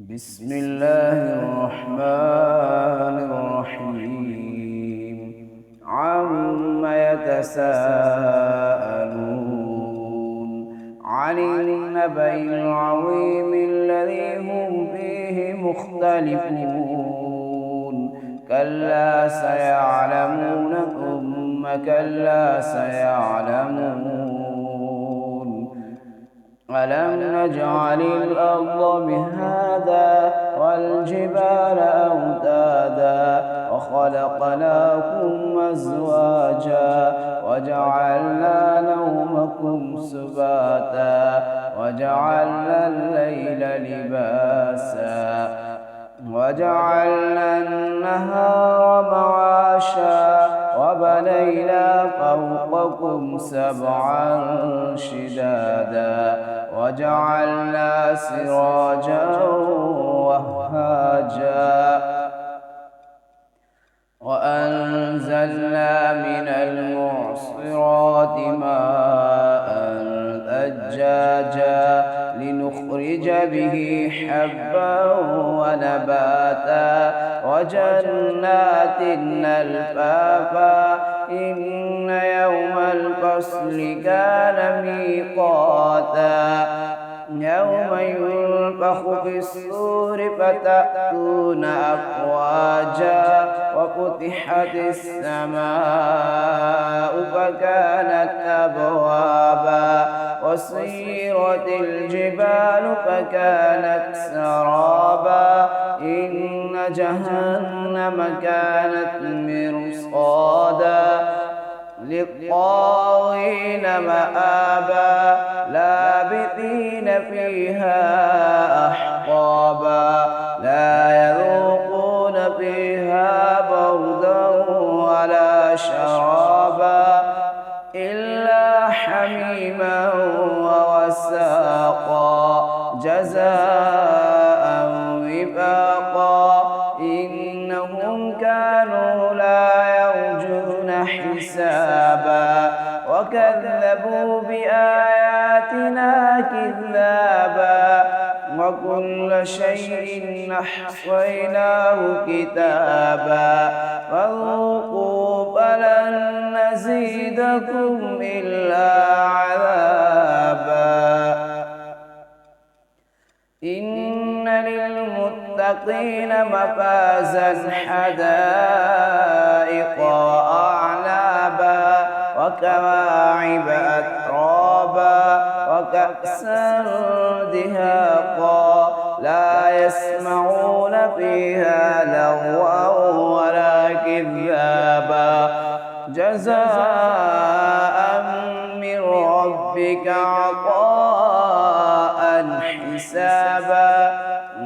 بسم الله الرحمن الرحيم عم يتساءلون عن النبأ العظيم الذي هم فيه مختلفون كلا سيعلمون ثم كلا سيعلمون ألم نجعل الأرض مهادا والجبال أوتادا وخلقناكم أزواجا وجعلنا نومكم سباتا وجعلنا الليل لباسا وجعلنا النهار معاشا وبنينا فوقكم سبعا شدادا وجعلنا سراجا وهاجا وأنزلنا من المعصرات ماء ثجاجا لنخرج به حبا ونباتا وجنات ألفافا إن يوم الفصل كان ميقاتا يوم ينفخ في الصور فتأتون أفواجا وفتحت السماء فكانت أبوابا وسيرت الجبال فكانت سرابا إن جهنم كانت مرصادا للطاغين مآبا لابثين فيها أحقابا لا يذوقون فيها بردا ولا شرابا إلا حميما ووساقا جزاء وفاقا إنهم كانوا لا يرجون حسابا وكذبوا بآياتنا كذابا وكل شيء أحصيناه كتابا فذوقوا فلن نزيدكم إلا عذابا إن للمتقين مفازا حدائق وأعنابا وكواعب أترابا وكأسا دهاقا لا يسمعون فيها لغوا ولا كذابا جزاء من ربك عطاء حسابا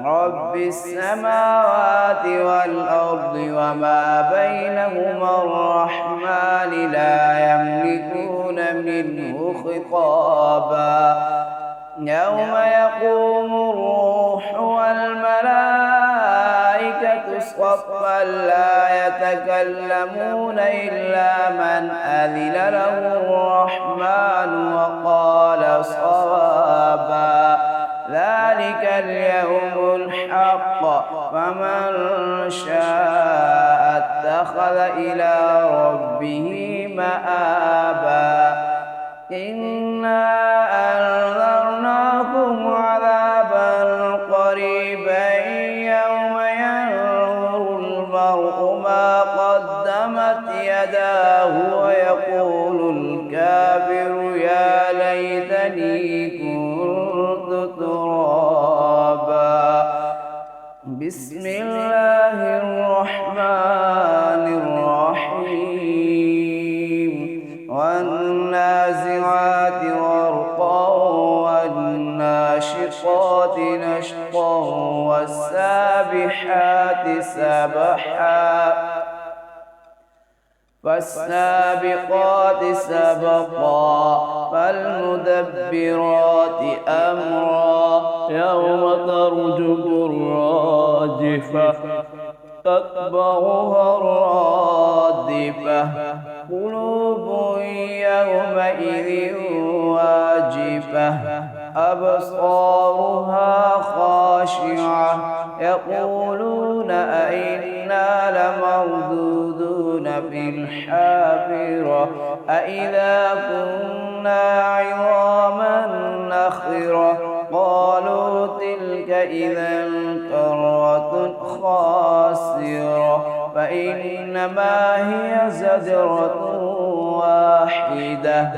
رب السماوات والأرض وما بينهما الرحمن لا يملكون منه خطابا يوم يقوم الروح والملائكة صفا لا يتكلمون إلا من أذن له الرحمن وقال صوابا ذلك اليوم الحق فمن شاء اتخذ إلى ربه مآبا إنا أنذرناكم عذابا قريبا يوم ينظر المرء ما قدمت يداه ويقول الكافر يا ليتني كنت ترابا بسم الله الرحمن الرحيم والنازعات غرقا والناشطات نشطا والسابحات سبحا فالسابقات سبقا فالمدبرات أمرا يوم ترجف الراجفة تتبعها الرادفة قلوب يومئذ واجفة أبصارها خاشعة يقولون أئنا لمردودون في الحافرة أئذا كنا عظاما نخرة قالوا تلك إذا كرة خاسرة فإنما هي زجرة واحدة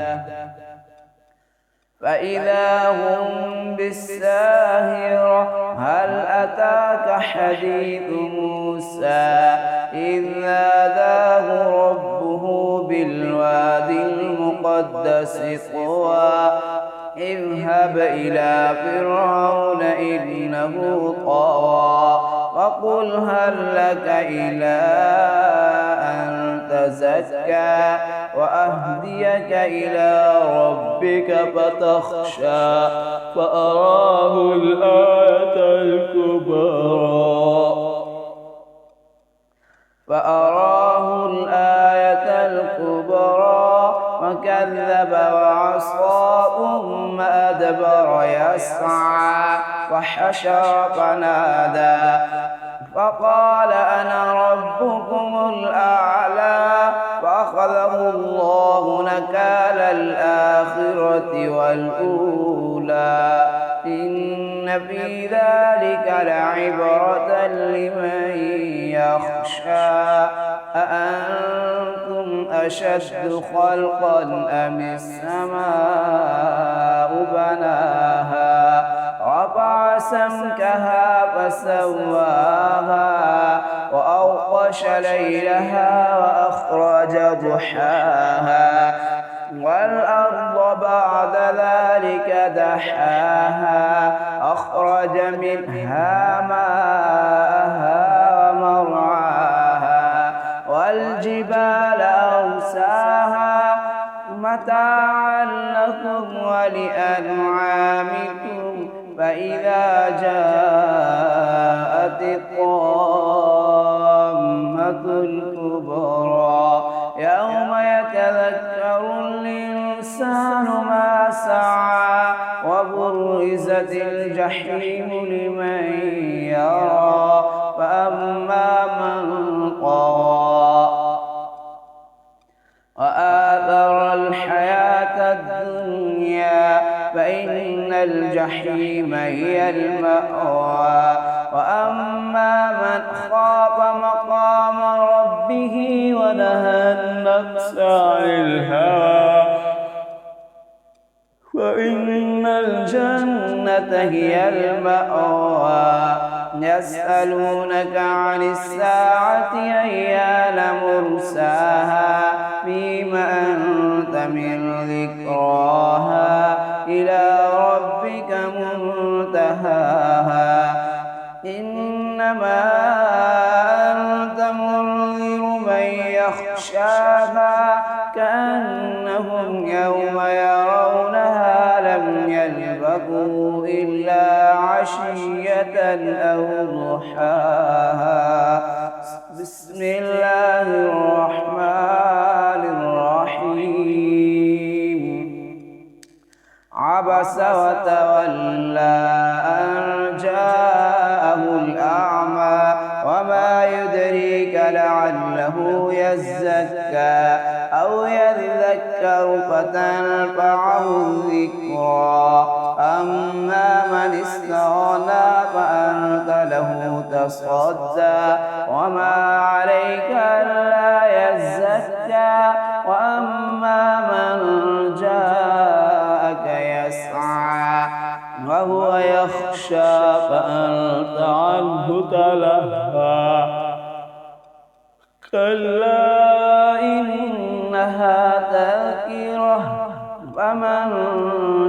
فإذا هم بالساهرة هل أتاك حديث موسى إذ ناداه ربه بالوادي المقدس طوى اذهب إلى فرعون إنه طغى فقل هل لك إلى أن تزكى وأهديك إلى ربك فتخشى فأراه الآية الكبرى فكذب وعصى ثم أدبر يسعى وحشر فنادى فقال أنا ربكم الأعلى فأخذه الله نكال الآخرة والأولى إن في ذلك لعبرة لمن يخشى أأنتم أشد خلقا أم السماء بناها رفع سمكها فسواها وأغطش ليلها وأخرج ضحاها والأرض بعد ذلك دحاها أخرج منها ماءها ومرعاها والجبال أرساها متاعا لكم ولأنعامكم فإذا جاءت الطامة الكبرى يوم يتذكر الإنسان ما سعى وبرزت الجحيم لمن يرى فأما من طغى وآثر الحياة الدنيا فإن الجحيم هي المأوى وأما من خاف مقام ربه ونهى النفس عن الهوى فإن الجنة هي المأوى يسألونك عن الساعة أيان مرساها فيما أنت من ذكراها إلى ربك منتهاها إنما أنت منذر من يخشاها كأنهم يوم يرونها لم يلبثوا إلا عشية أو ضحاها بسم الله الرحمن الرحيم عبس وتولى أن جاءه الأعمى وما يدريك لعله يزكى أو يذكر فتنفعه الذكرى أما من استغنى فأنت له تصدى وما عليك ألا يزكى وأما من جاءك يسعى وهو يخشى فأنت عنه تلهى كلا إنها تذكرة فمن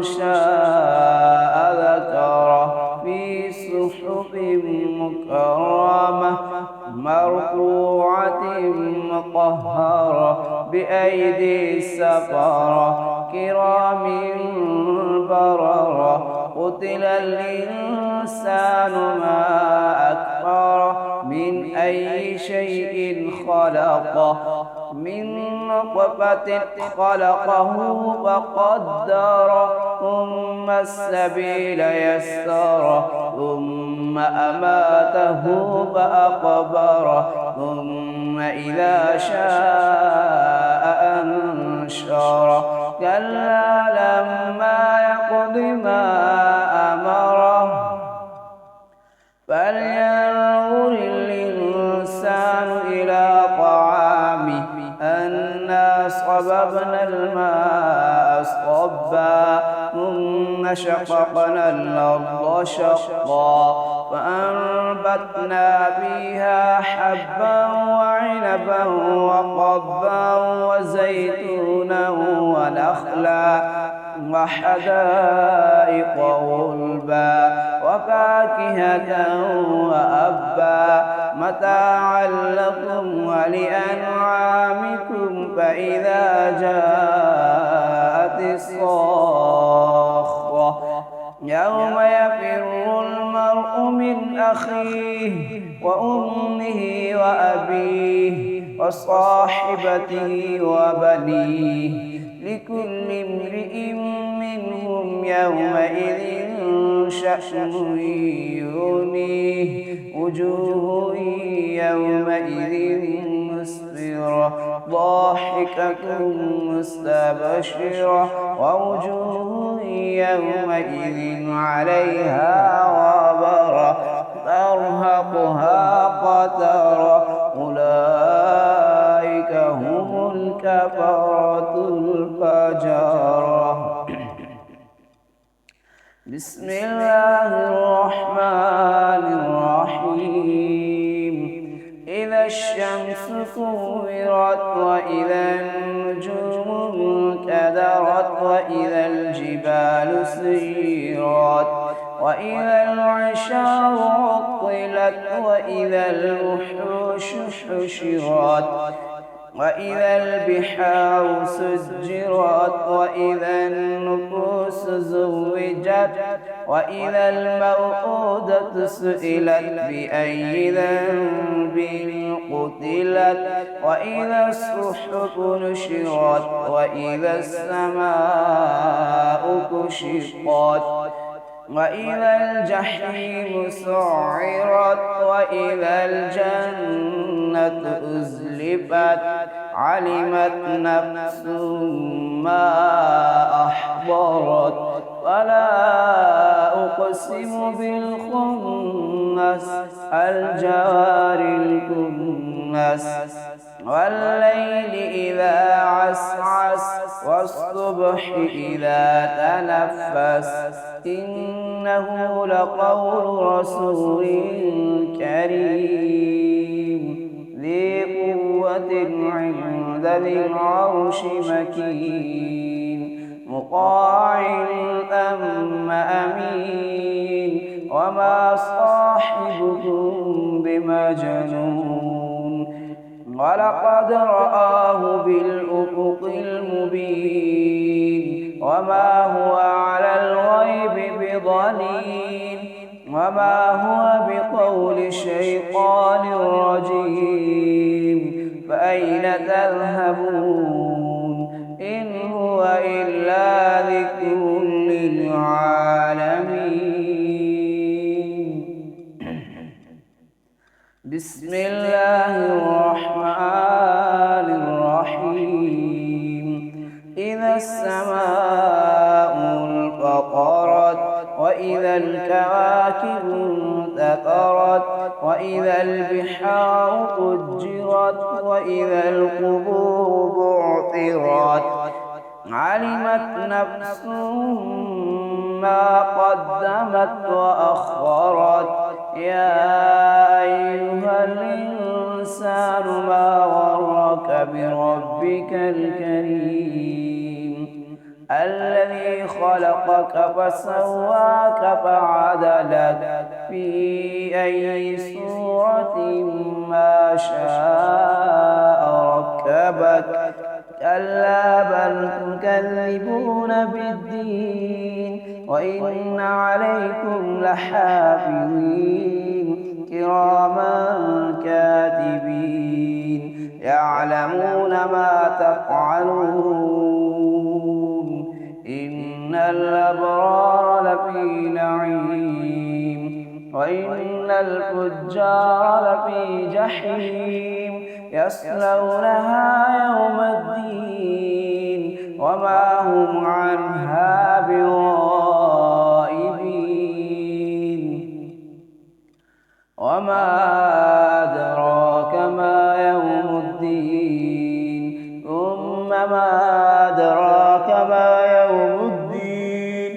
شاء ذكره في صحف مكرمة مرفوعة مطهرة بأيدي سفرة كرام بررة قتل الإنسان ما أكفره من أي شيء خلقه من نطفة خلقه فقدره ثم السبيل يسره ثم أماته فأقبره ثم إذا شاء أنشره كلا لما يقض ما أمره فلينظر الإنسان إلى طعامه أنا صببنا الماء صبا ثم شققنا الأرض شقا فأنبتنا فيها حبا وعنبا وقضبا وزيتونا ونخلا وحدائق غلبا وفاكهة وأبا متاعا لكم ولأنعامكم فإذا جاءت الصاخة يوم يفر المرء من أخيه وأمه وأبيه وصاحبته وبنيه لكل امرئ منهم يومئذ شأن يغنيه وجوه يومئذ مسفرة ضاحكة مستبشرة ووجوه يومئذ عليها غبرة ترهقها قترة أولئك هم الكفرة الفجرة. بسم الله الرحمن الرحيم إذا الشمس كورت وإذا النجوم انكدرت وإذا الجبال سيرت وإذا العشار عطلت وإذا الوحوش حشرت وإذا البحار سجرت وإذا النفوس زوجت وإذا الموءودة سئلت بأي ذنب قتلت وإذا الصحف نشرت وإذا السماء كشطت وإذا الجحيم سعرت وإذا الجنة أزلفت علمت نفس ما أحضرت فلا أقسم بالخنس الجوار الكنس والليل إذا عسعس والصبح إذا تنفس إنه لقول رسول كريم ذي قوة عند ذي العرش مكين مطاع ثم أمين وما صاحبكم بمجنون ولقد رآه بالأفق المبين وما هو على الغيب بضنين وما هو بقول شيطان رجيم فأين تذهبون إن هو إلا ذكر للعالمين. بسم الله الرحمن الرحيم إذا السماء انفطرت وإذا الكواكب انتثرت وإذا البحار فجرت وإذا القبور بعثرت علمت نفس ما قدمت وأخرت يا أيها الإنسان ما غرك بربك الكريم الذي خلقك فسواك فعدلك في أي صورة ما شاء ركبك كلا بل تكذبون بالدين وإن عليكم لحافظين كراما كاتبين يعلمون ما تفعلون إن الأبرار لفي نعيم وإن الفجار لفي جحيم يصلونها يوم الدين وما هم عنها بغائبين وما أدراك ما يوم الدين ثم ما أدراك ما يوم الدين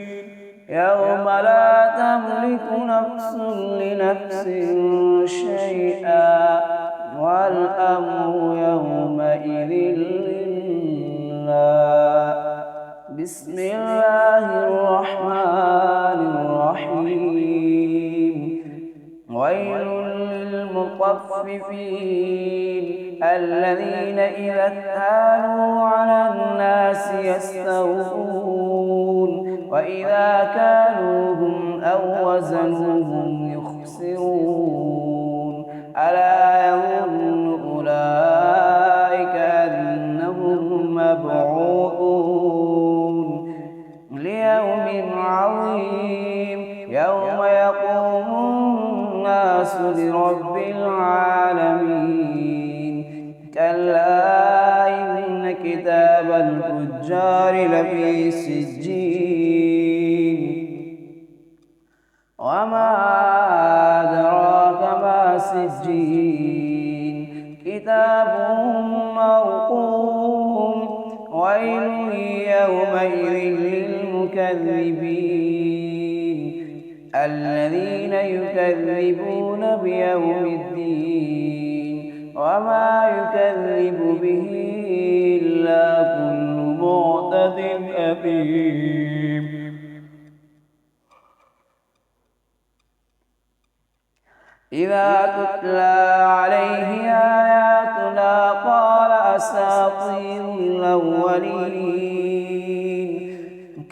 يوم لا تملك نفس لنفس شيئا والأمر يومئذ لله. بسم الله الرحمن الرحيم. ويل للمطففين الذين إذا اكتالوا على الناس يستوفون وإذا كالوهم أو وزنوهم يخسرون ألا يظن أولئك أنهم مبعوثون ليوم عظيم يوم يقوم الناس لرب العالمين. كلا إن كتاب الفجار لفي سجين وما أدراك ما سجين كتاب مرقوم ويل يومئذ للمكذبين الذين يكذبون بيوم الدين وما يكذب به إلا كل معتد أثيم. إذا تتلى عليه آياتنا قال أساطير الأولين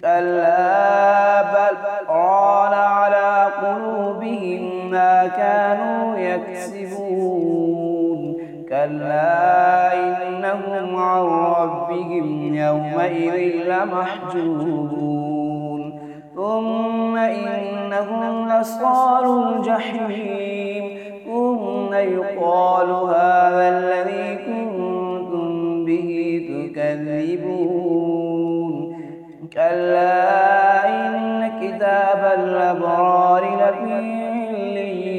كلا بل ران على قلوبهم ما كانوا يكسبون كلا إنهم عن ربهم يومئذ لمحجوبون ثم إنهم لصالوا الجحيم ثم يقال هذا الذي كنتم به تكذبون كلا إن كتاب الأبرار لفي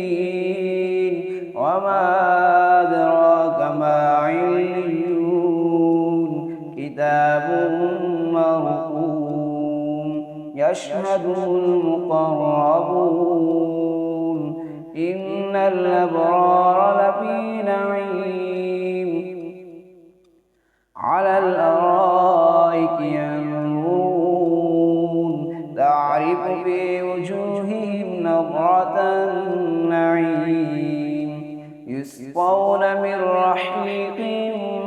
عليين وما أدراك ما عليون كتاب مرقوم يشهده المقربون إن الأبرار لفي نعيم على الأرائك ينظرون تعرف في وجوههم نضرة النعيم يسقون من رحيق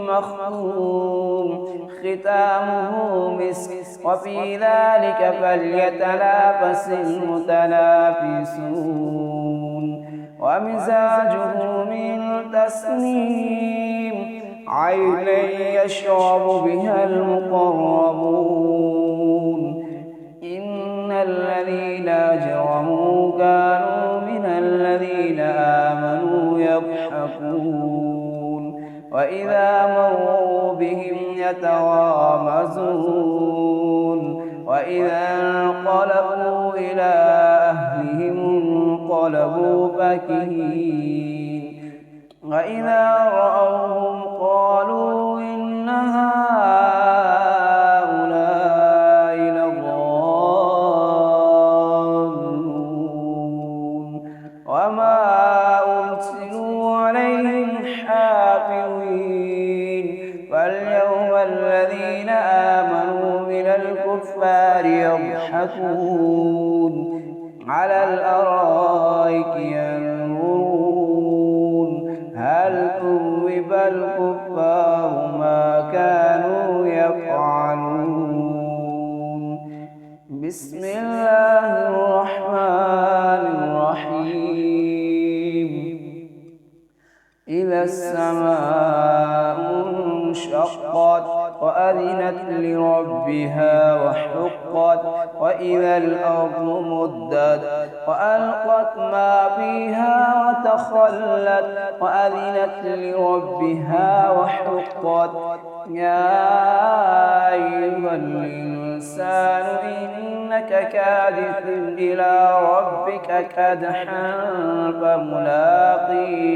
مختوم ختامه مسك وفي ذلك فليتنافس المتنافسون ومزاجه من تسنيم عينا يشرب بها المقربون إن الذين أجرموا كانوا من الذين آمنوا يضحكون وإذا مروا بهم يتغامزون وإذا انقلبوا إلى أهلهم انقلبوا فكهين وإذا رأوهم قالوا إن هؤلاء لضالون وما أرسلوا عليهم حافظين فاليوم الذين آمنوا من الكفار يضحكون على الأرائك ينظرون هل ثوب الكفار ما كانوا يفعلون. بسم الله الرحمن الرحيم. إذا السماء انشقت وأذنت لربها وحقت وإذا الأرض مدت وألقت ما فيها وتخلت وأذنت لربها وحقت يا أيها الإنسان إنك كادح إلى ربك كدحا فملاقيه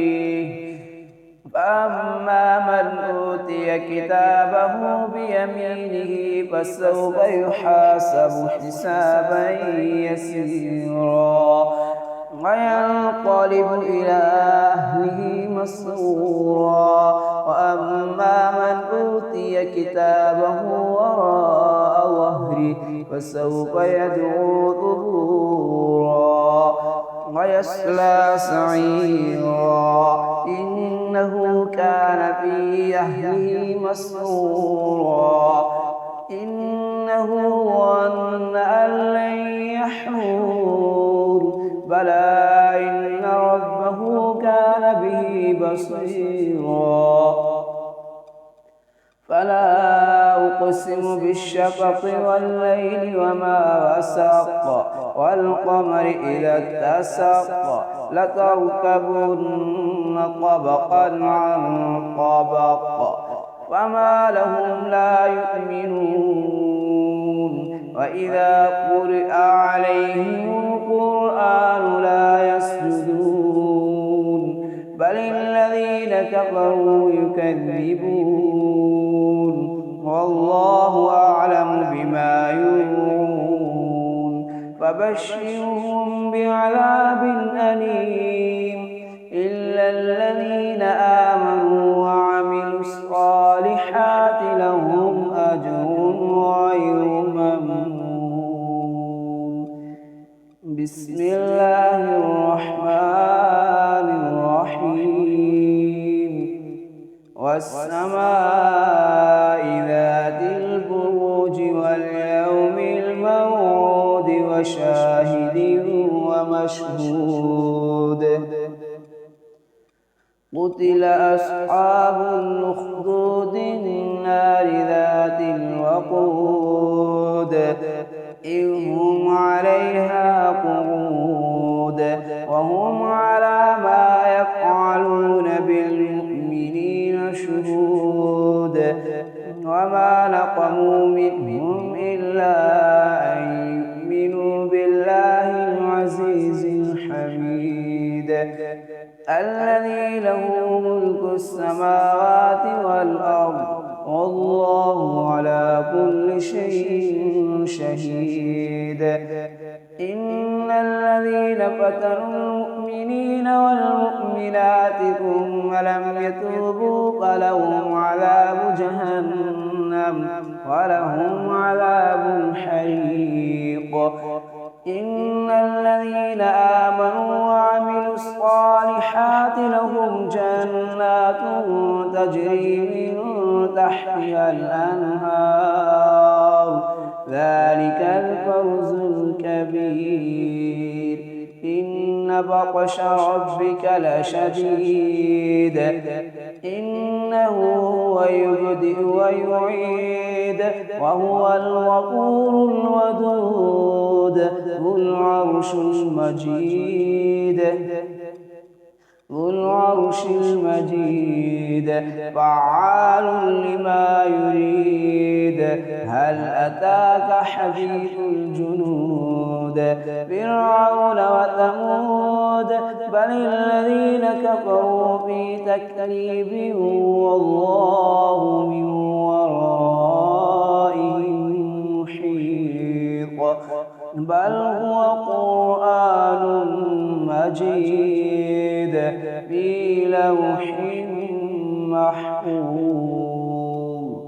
فأما من أوتي كتابه بيمينه فسوف يحاسب حسابا يسيرا وينقلب إلى أهله مسرورا وأما من أوتي كتابه وراء ظهره فسوف يدعو ثبورا ويصلى سعيرا إنه كان في أهله مسرورا إنه ظن أن لن يحور بلى إن ربه كان به بصيرا فلا أقسم بالشفق والليل وما وسق والقمر إذا اتسق لتركبن طبقا عن طبق وما لهم لا يؤمنون وإذا قرئ عليهم القرآن لا يسجدون بل الذين كفروا يكذبون والله أعلم بما يوعون فبشرهم بعذاب أليم إلا الذين آمنوا وعملوا الصالحات لهم أجر غير ممنون بسم الله الرحمن الرحيم والسماء ذات البروج واليوم الموعود وشاهد ومشهود قتل أصحاب الأخدود النار ذات الوقود إذ هم عليها قعود وهم على ما يفعلون بالمؤمنين شهود وما نقموا منهم إلا أن يؤمنوا بالله العزيز الحميد الذي له ملك السماوات والأرض والله على كل شيء شهيد إن الذين فتنوا المؤمنين والمؤمنات ثم لم يتوبوا فلهم عذاب جهنم ولهم عذاب الحريق إن الذين آمنوا وعملوا الصالحات لهم جنات تجري من تحتها الأنهار ذلك الفوز الكبير إن بطش ربك لشديد إنه هو يبدئ ويعيد وهو الغفور الودود ذو العرش المجيد فعال لما يريد هل أتاك حديث الجنود فرعون وثمود بل الذين كفروا في تكذيب والله من ورائهم محيط بل هو قرآن مجيد في لوح محفوظ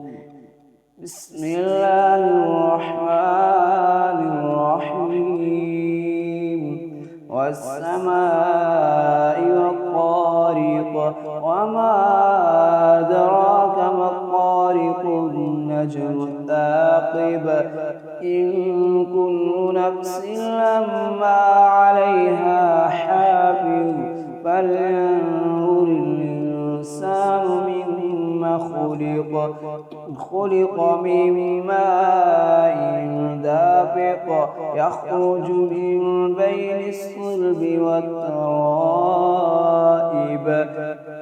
بسم الله الرحمن الرحيم والسماء والطارق وما أدراك ما الطارق النجم الثاقب إن كل نفس لما عليها حافظ فلينظر الإنسان مما خلق من ماء دافق يخرج من بين الصلب والترائب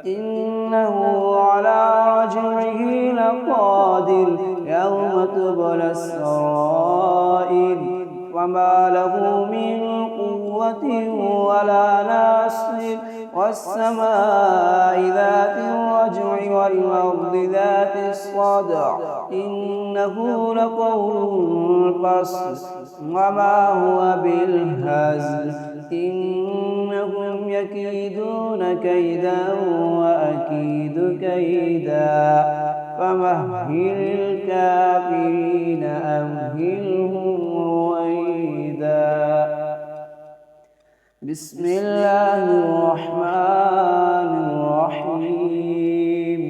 إنه على رجعه لقادر يوم تبلى السرائر وما له من قوة ولا ناصر والسماء ذات الرجع والأرض ذات الصدع إنه لقول فصل وما هو بالهزل إنهم يكيدون كيدا وأكيد كيدا فمهل الكافرين أمهلهم رويدا. بسم الله الرحمن الرحيم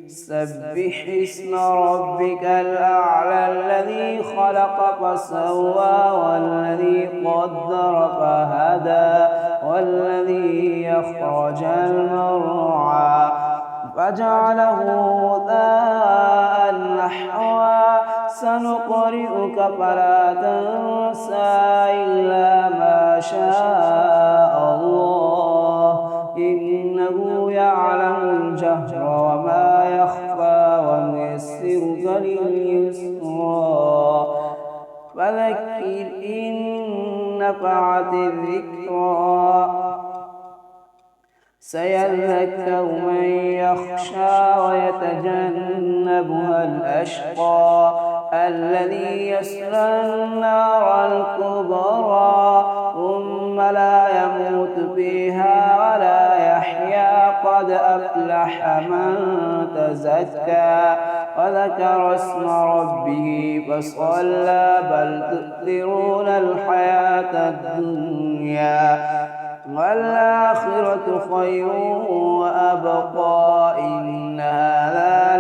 سبح اسم ربك الأعلى الذي خلق فسوى والذي قدر فهدى والذي يخرج المرعى فجعله غثاء نحوا سنقرئك فلا تنسى إلا ما شاء الله إنه يعلم الجهر وما يخفى ونيسرك لليسرى فذكر إن نفعت الذكرى سيذكر من يخشى ويتجنبها الأشقى الذي يصلى النار الكبرى ثم لا يموت فيها ولا يحيا قد أفلح من تزكى وذكر اسم ربه فصلى بل تؤثرون الحياة الدنيا والآخرة خير وأبقى إن هذا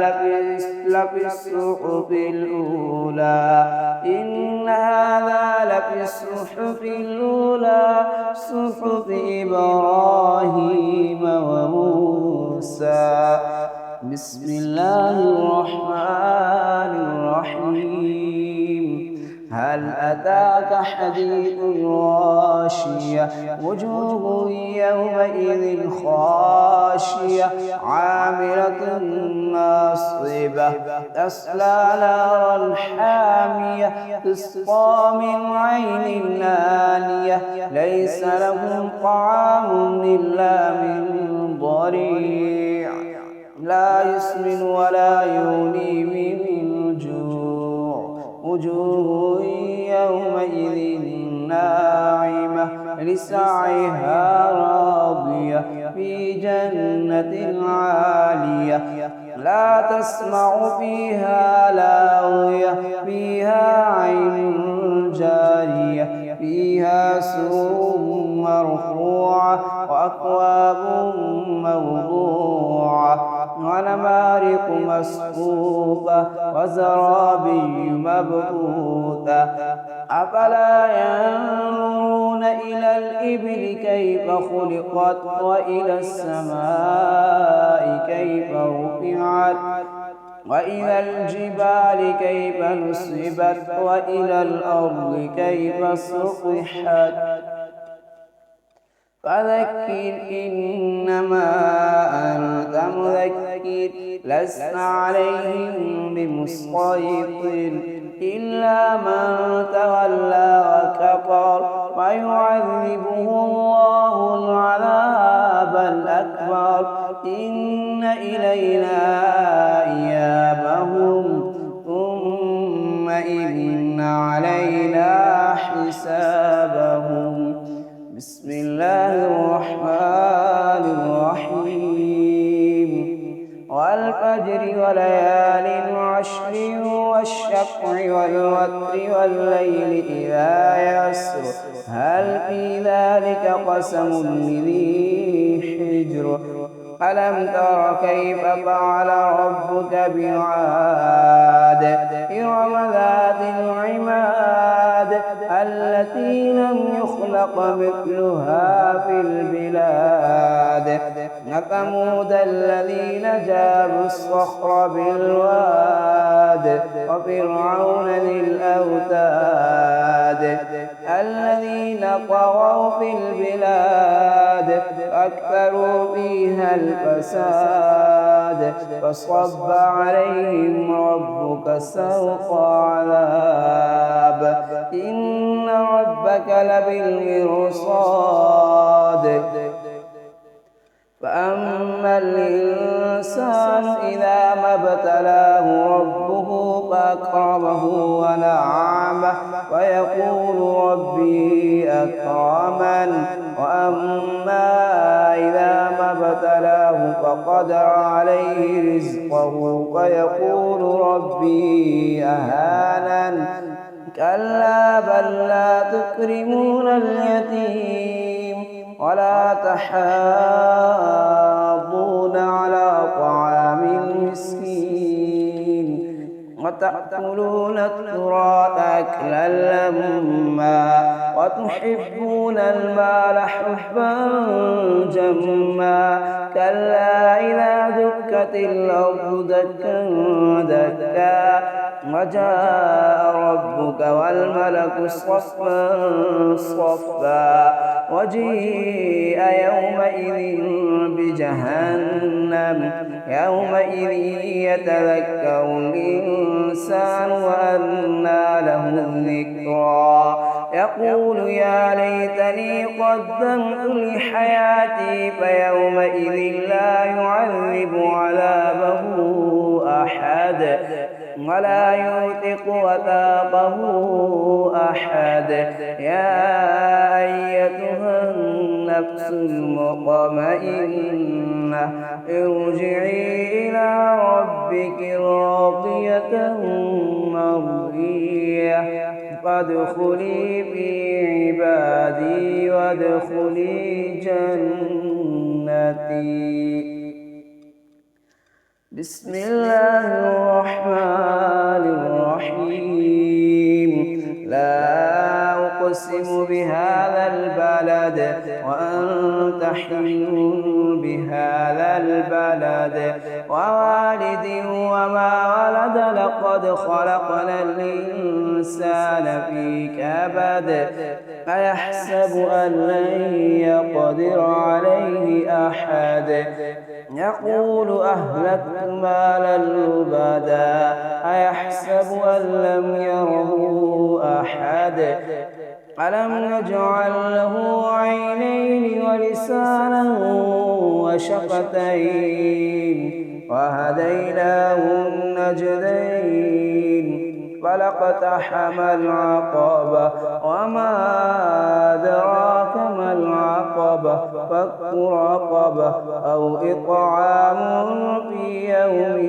لفي الصحف الأولى إن هذا لفي الصحف الأولى صحف إبراهيم وموسى. بسم الله الرحمن الرحيم هل أتاك حديث الغاشية وجوه يومئذ خاشية عاملة ناصبة تصلى نارا حامية تسقى من عين آنية ليس لهم طعام إلا من ضريع لا يسمن ولا يغني من جوع وجوه يومئذ ناعمة لسعيها راضية في جنة عالية لا تسمع فيها لاغية فيها عين جارية فيها سرور مرفوعة وأكواب موضوعة ونمارق مصفوفة وزرابي مبثوثة أفلا ينظرون إلى الإبل كيف خلقت وإلى السماء كيف رفعت وإلى الجبال كيف نصبت وإلى الأرض كيف سطحت فذكر إنما أنت مذكر لست عليهم بمسيطر إلا من تولى وكفر فيعذبه الله العذاب الأكبر إن إلينا إيابهم ثم إن علينا حسابهم. بسم الله الرحمن الرحيم والفجر وليال عشر والشفع والوتر والليل إذا يسر هل في ذلك قسم لذي حجر ألم تر كيف فعل ربك بعاد إرم ذات العماد التي لم يخلق مثلها في البلاد وثمود الذين جابوا الصخر بالواد وفرعون ذي الأوتاد الذين طغوا في البلاد فأكثروا فيها الفساد فصب عليهم ربك سوط عذاب إن ربك لبالمرصاد فأما الإنسان إذا ما ابتلاه ربه فأكرمه ونعمه فيقول ربي أكرمن وأما إذا ما ابتلاه فقدر عليه رزقه فيقول ربي أهانن كلا بل لا تكرمون اليتيم ولا تحاضون على طعام المسكين وتأكلون التراث أكلا لما وتحبون المال حبا جما كلا إذا دكت الأرض دكا دكا وجاء ربك والملك صفا صفا وجيء يومئذ بجهنم يومئذ يتذكر الإنسان وأنى له الذكرى يقول يا ليتني قدمت لحياتي فيومئذ لا يعذب عذابه أحد ولا يوثق وثاقه أحد يا أيتها النفس المطمئنة ارجعي إلى ربك راضية مرضية فادخلي في عبادي وادخلي جنتي. بسم الله الرحمن الرحيم لا أقسم بهذا البلد وأنت حل بهذا البلد ووالد وما ولد لقد خلقنا الإنسان في كبد أيحسب أن لن يقدر عليه أحد يقول أهلكت مالا لبدا أيحسب أن لم يره أحد ألم نجعل له عينين ولسانا وشفتين وهديناه النجدين فلاقتحم العقبة وما أدراك ما العقبة فك رقبة أو إطعام في يوم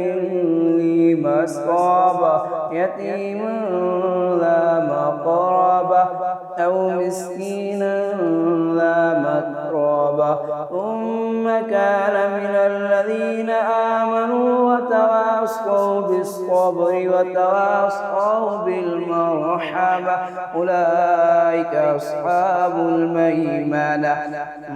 ذي مسغبة يتيما ذا مقربة أو مسكينا ذا متربة ثم كان من الذين آمنوا وتواصوا بالصبر وتواصوا بالمرحمة أولئك أصحاب الميمنة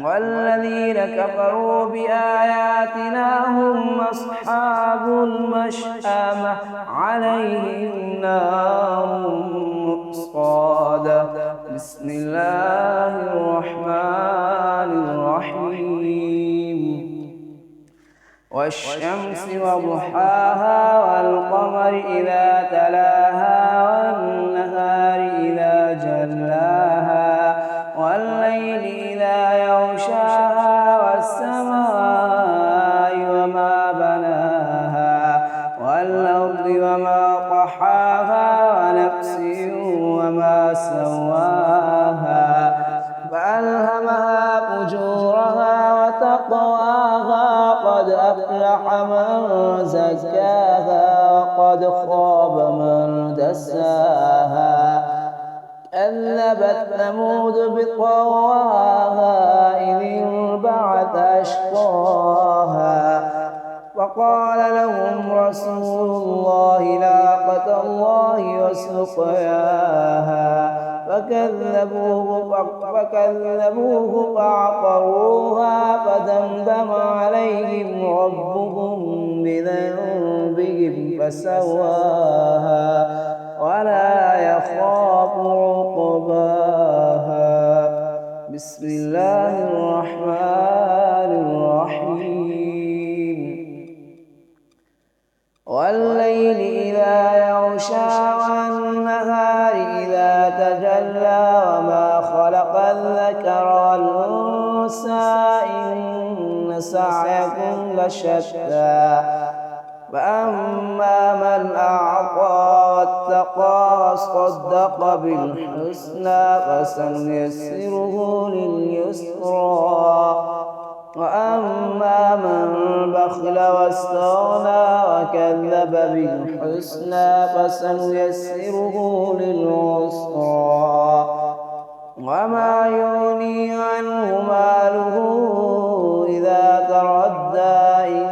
والذين كفروا بآياتنا هم أصحاب المشأمة عليهم نار مؤصدة. بسم الله الرحمن الرحيم والشمس وضحاها والقمر إذا تلاها والنهار إذا جلاها والليل إذا يغشاها والسماء وما بناها والأرض وما طحاها ونفس وما سواها فألهمها فجورها وتقواها قد أفلح من زكاها وقد خاب من دساها كذبت ثمود بطغواها إذ انبعث أشقاها فقال لهم رسول الله ناقة الله وسقياها فكذبوه فعقروها فدمدم عليهم ربهم بذنبهم فسواها ولا يخاف عقباها. بسم الله الرحمن الرحيم. والليل إذا يغشى والنهار إذا تجلى وما خلق الذكر والأنثى إن سعيكم لشتى فأما من أعطى واتقى وصدق بالحسنى فسنيسره لليسرى وأما من بخل واستغنى وكذب بالحسنى فسنيسره للعسرى وما يغني عنه ماله إذا تردى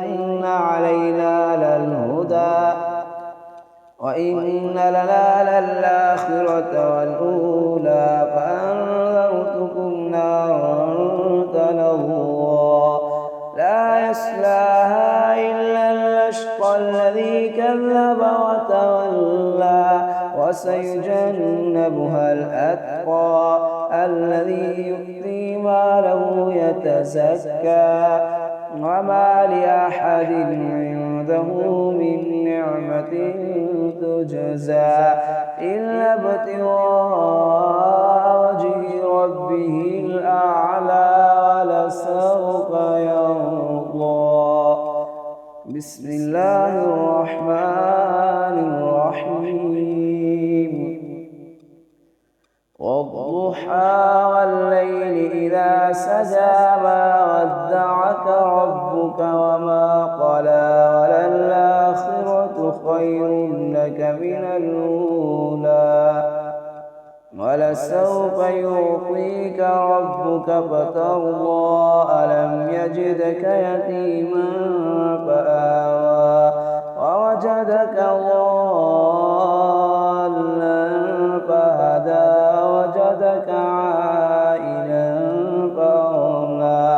إن علينا للهدى وإن لنا للآخرة والأولى فأنذرتكم نارا تلظى لا يصلاها إلا الأشقى الذي كذب وتولى وسيجنبها الأتقى الذي يؤتي ماله يتزكى وما لأحد عنده من نعمة تجزى إلا ابتغاء وجه ربه الأعلى ولسوف يرضى. بسم الله الرحمن الرحيم. والضحى والليل إذا سجى ما ودعك ربك وما قلى وللآخرة خير لك من الأولى ولسوف يعطيك ربك فترضى ألم يجدك يتيما فآوى ووجدك ضالا فهدى وجدك عائلا فأغنى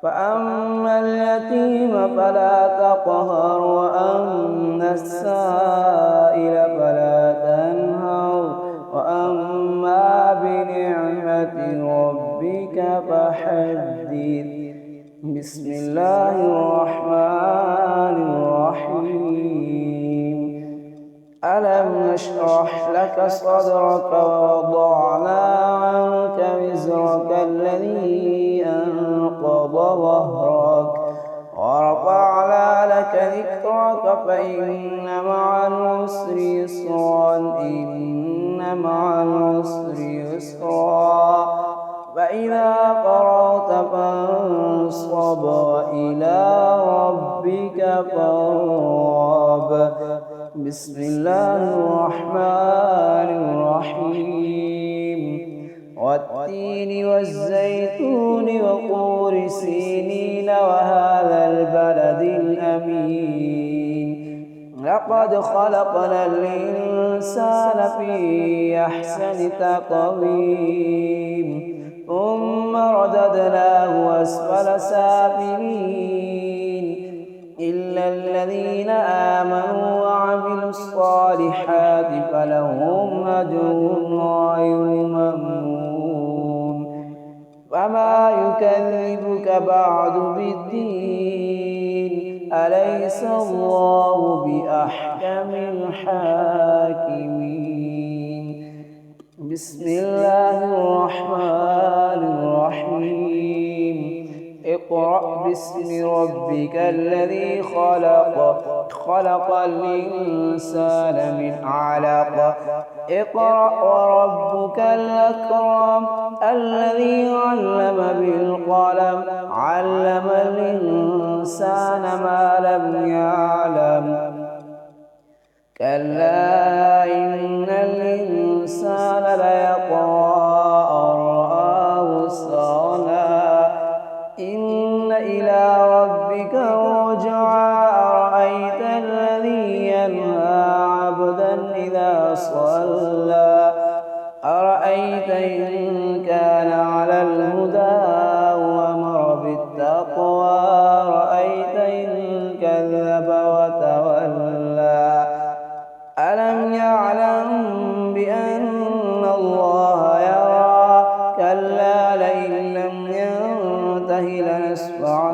فأما اليتيم فلا تقهر وأما السائل فلا تنهر وأما بنعمة ربك فحدث. بسم الله الرحمن الرحيم. ألم نشرح لك صدرك ووضعنا عنك وزرك الذي أنقض ظهرك ورفعنا لك ذكرك فإن مع العسر يسرا إن مع العسر يسرا فإذا فرغت فانصب وإلى ربك فارغب. بسم الله الرحمن الرحيم. والتين والزيتون وطور سينين وهذا البلد الأمين لقد خلقنا الإنسان في أحسن تقويم ثم رددناه أسفل سافلين إلا الذين آمنوا وعملوا الصالحات فلهم أجر غير ممنون. فما يكذبك بعد بالدين أليس الله بأحكم الحاكمين. بسم الله الرحمن الرحيم. اقرأ باسم ربك الذي خلق خلق الإنسان من علق اقرأ وربك الأكرم الذي علم بالقلم علم الإنسان ما لم يعلم كلا إن الإنسان ليطغى أن رآه استغنى إن إلى ربك الرجعى أرأيت الذي ينهى عبدا إذا صلى أرأيت أرأيت إن كان على الهدى وأمر بالتقوى أرأيت إن كذب وتولى ألم يعلم بأن الله يرى كلا لئن لم ينته لنسفعا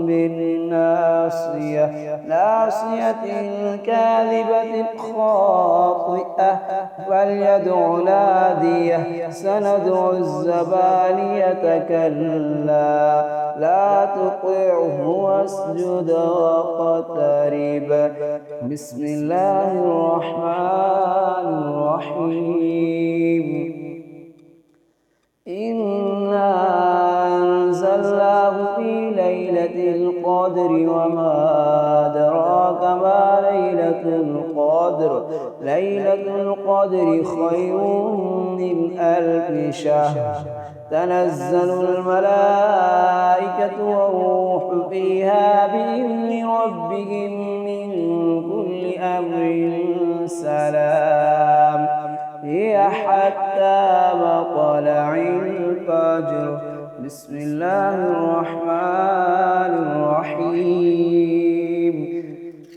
بالناصية ناصية كاذبة خاطئة فليدع ناديه سندع الزبانية كلا لا تطعه واسجد واقترب. بسم الله الرحمن الرحيم. إنا أنزلناه في ليلة القدر وما أدراك ما ليلة القدر ليلة القدر خير من 1000 شهر تنزل الملائكة والروح فيها بإذن ربهم من كل أمر سلام هي حتى مطلع الفجر. بسم الله الرحمن الرحيم.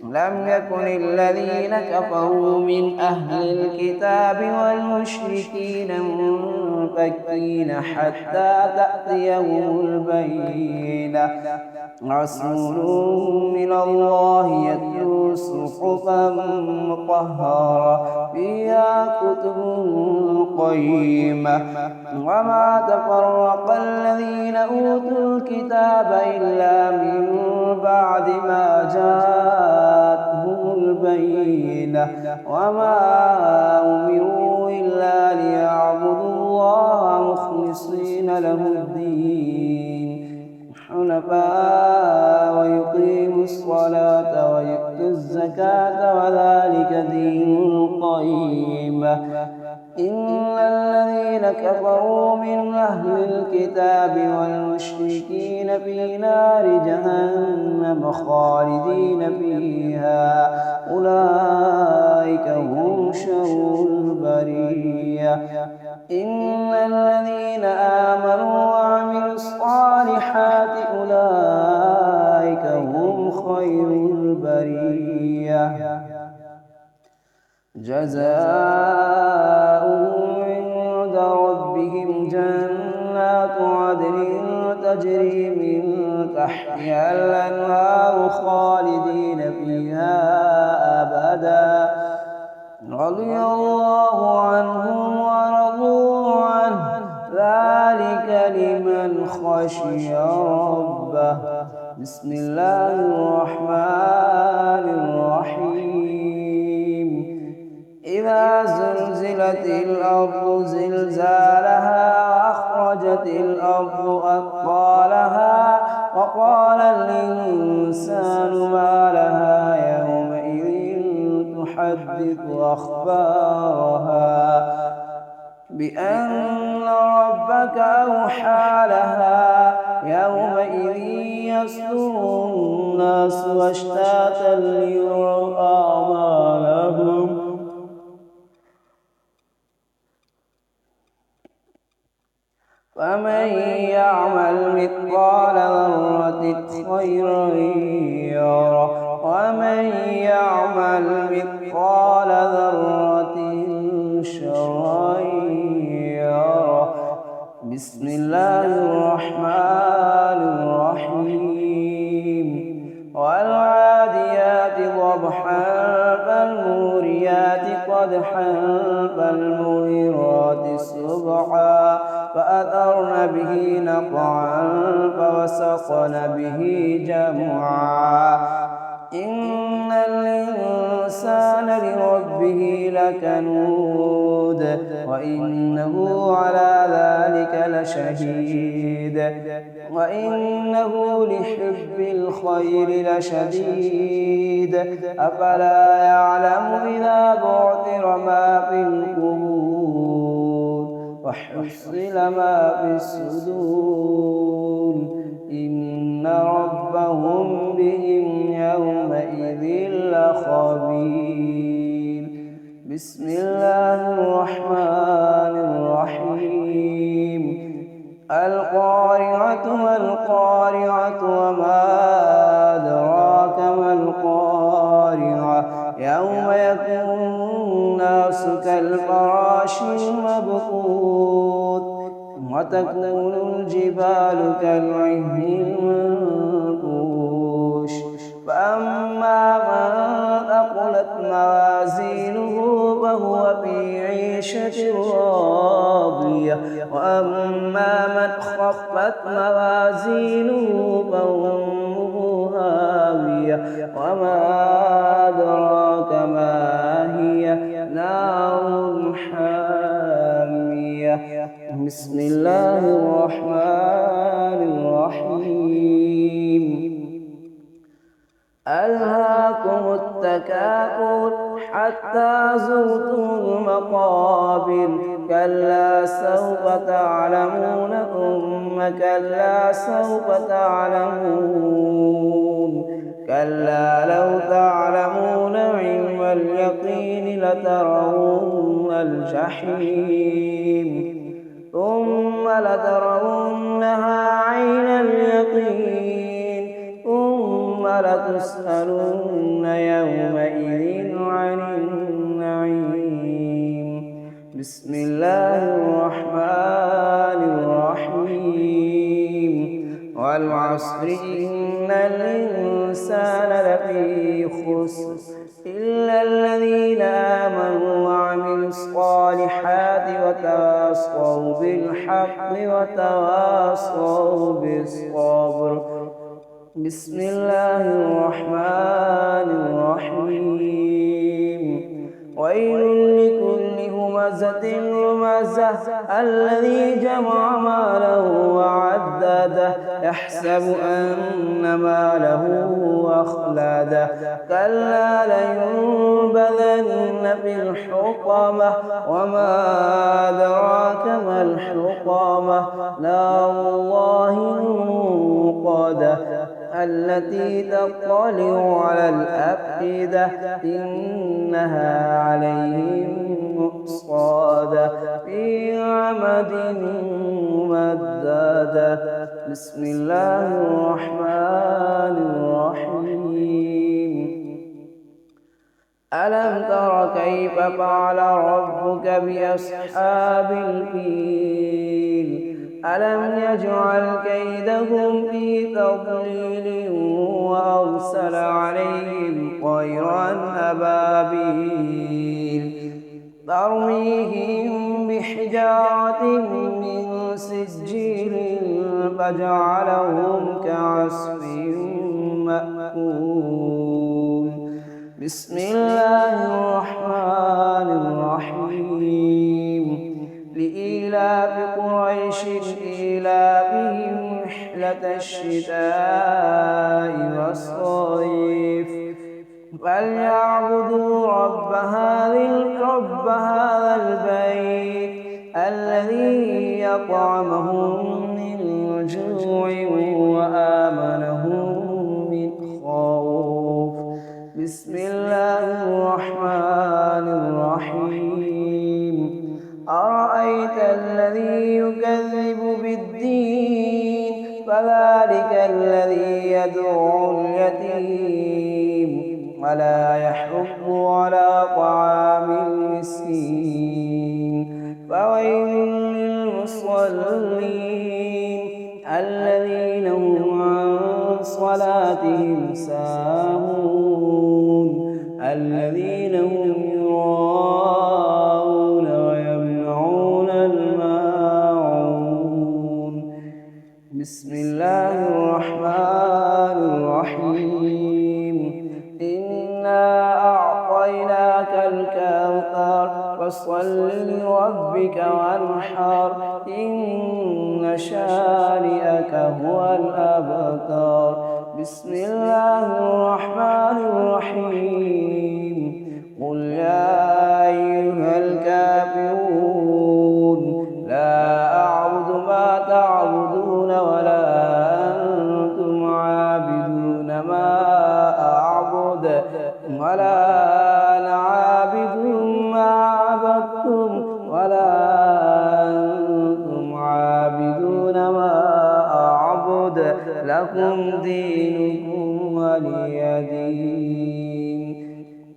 لم يكن الذين كفروا من أهل الكتاب والمشركين منفكين حتى تأتيهم البينة رسول من الله يتلو صحفا مطهرة فيها كتب قيمة وما تفرق الذين أوتوا الكتاب إلا من بعد ما جاءتهم البينة وما أمروا إلا ليعبدوا الله مخلصين له الدين حنفاء ويقيموا الصلاة ويؤتوا الزكاة وذلك دين القيمة. إن الذين كفروا من أهل الكتاب والمشركين في نار جهنم خالدين فيها أولئك هم شر البرية. إن الذين آمنوا وعملوا الصالحات أولئك هم خير البرية جزاؤهم عند ربهم جنات عدن تجري من تحتها الأنهار خالدين فيها أبدا رضي الله عنهم ورضوا عنه ذلك لمن خشي ربه. بسم الله الرحمن الرحيم. إذا زلزلت الأرض زلزالها وأخرجت الأرض أثقالها وقال الإنسان ما لها يومئذ تحدث أخبارها بأن ربك أوحى لها يومئذ يصدر الناس أشتاتا ليروا أعمالهم فمن يعمل مثقال ذرة خيرا يره ومن يعمل مثقال ذرة شرا يره. بسم الله الرحمن الرحيم. والعاديات ضبحا فالموريات قدحا فالمغيرات صبحا فأثرن به نقعا فوسطن به جمعا إن الإنسان لربه لكنود وإنه على ذلك لشهيد وإنه لحب الخير لشديد أفلا يعلم إذا بعثر ما في القبور وحصل ما في الصدور إن ربهم بهم يومئذ لخبير. بسم الله الرحمن الرحيم. القارعة وما أدراك ما القارعة يوم يكون الناس كالفراش المبثوث وتكون الجبال كالعهن المنفوش فأما من ثقلت موازينه فهو في عيشة راضية وأما من خفت موازينه فأمه هاوية وما أدراك ما هي نار حامية بسم الله الرحمن الرحيم ألهاكم التكاثر حتى زرتم المقابر كلا سوف تعلمون ثم كلا سوف تعلمون كلا لو تعلمون علم اليقين لترون الجحيم ثم لترونها عين اليقين ثم لتسألن يومئذ عن النعيم بسم الله الرحمن الرحيم والعصر إن الإنسان لفي خسر إلا الذين آمنوا وعملوا الصالحات وتواصوا بالحق وتواصوا بالصبر بسم الله الرحمن الرحيم ويل لكل همزة لمزة الذي جمع ماله وعدده يحسب أن ماله أخلده كلا لينبذن في الحطمة وما أدراك ما الحطمة نار الله الموقدة التي تطلع على الأفئدة إنها عليهم مؤصدة في عمد ممددة بسم الله الرحمن الرحيم ألم تر كيف فعل ربك بأصحاب الفيل ألم يجعل كيدهم في تضليل وأرسل عليهم طيرا أبابيل ترميهم بحجارة من سجيل فجعلهم كعصف مأكول بسم الله الرحمن الرحيم لإيلاف قريش إيلافهم رحلة الشتاء والصيف فليعبدوا رب هذا البيت الذي يطعمهم من جوع وآمنهم من خوف بسم الله الرحمن الرحيم أرأيت الذي يكذب بالدين فذلك الذي يدعو اليتيم ولا يحض على طعام المسكين فويل للمصلين الذين هم عن صلاتهم ساهون الذين هم يراءون ويمنعون الماعون بسم الله الرحمن الرحيم إنا أعطيناك الكوثر فصل لربك وانحر إن شانئك هو الأبتر بسم الله الرحمن الرحيم قل يا أيها الكافرون لا أعبد ما تعبدون ولا أنتم عابدون ما أعبد ولا أنا عابد ما عبدتم ولا أنتم عابدون ما أعبد دينكم ولي دين.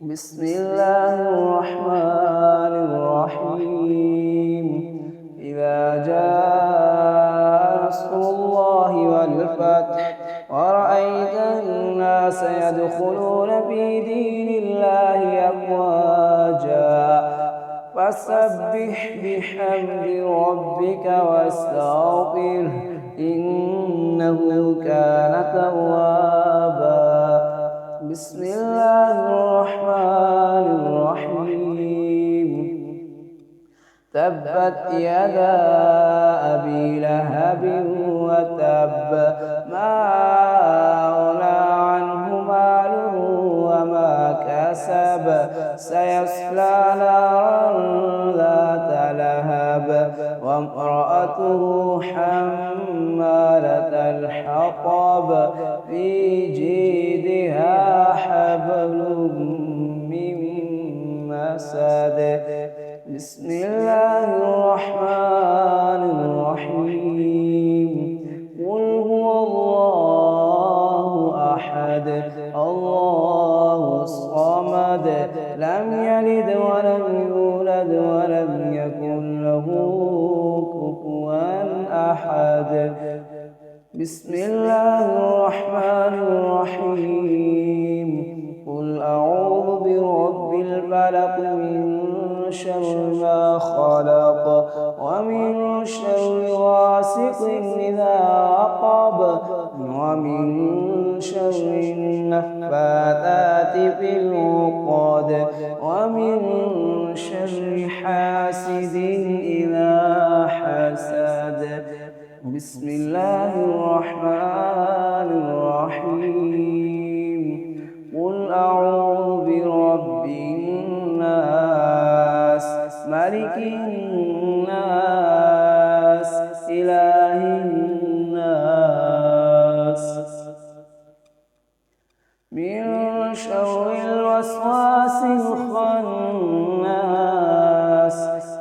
بسم الله الرحمن الرحيم. إذا جاء نصر الله والفتح ورأيت الناس يدخلون في دين الله أفواجا فسبح بحمد ربك واستغفره إنه كان توابا. بسم الله الرحمن الرحيم. تبت يدا أبي لهب وتب ما أغنى عنه ماله وما كسب سيصلى نارا ذات لهب وامرأته حمالة الحطب في جيدها حبل من مسد. بسم الله الرحمن الرحيم. قل هو الله أحد الله الصمد لم يلد ولم يولد ولم يكن له كفوا أحد. بسم الله الرحمن الرحيم. قل أعوذ برب الفلق من شر ما خلق ومن شر غاسق إذا وقب ومن شر النفاثات في العقد ومن شر حاسد إذا حسد. بسم الله الرحمن الرحيم. قل أعوذ برب الناس ملك الناس إله الناس من شر الوسواس الخناس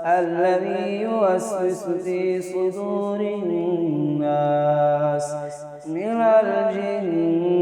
الذي يوسوس في صدور الناس من الجن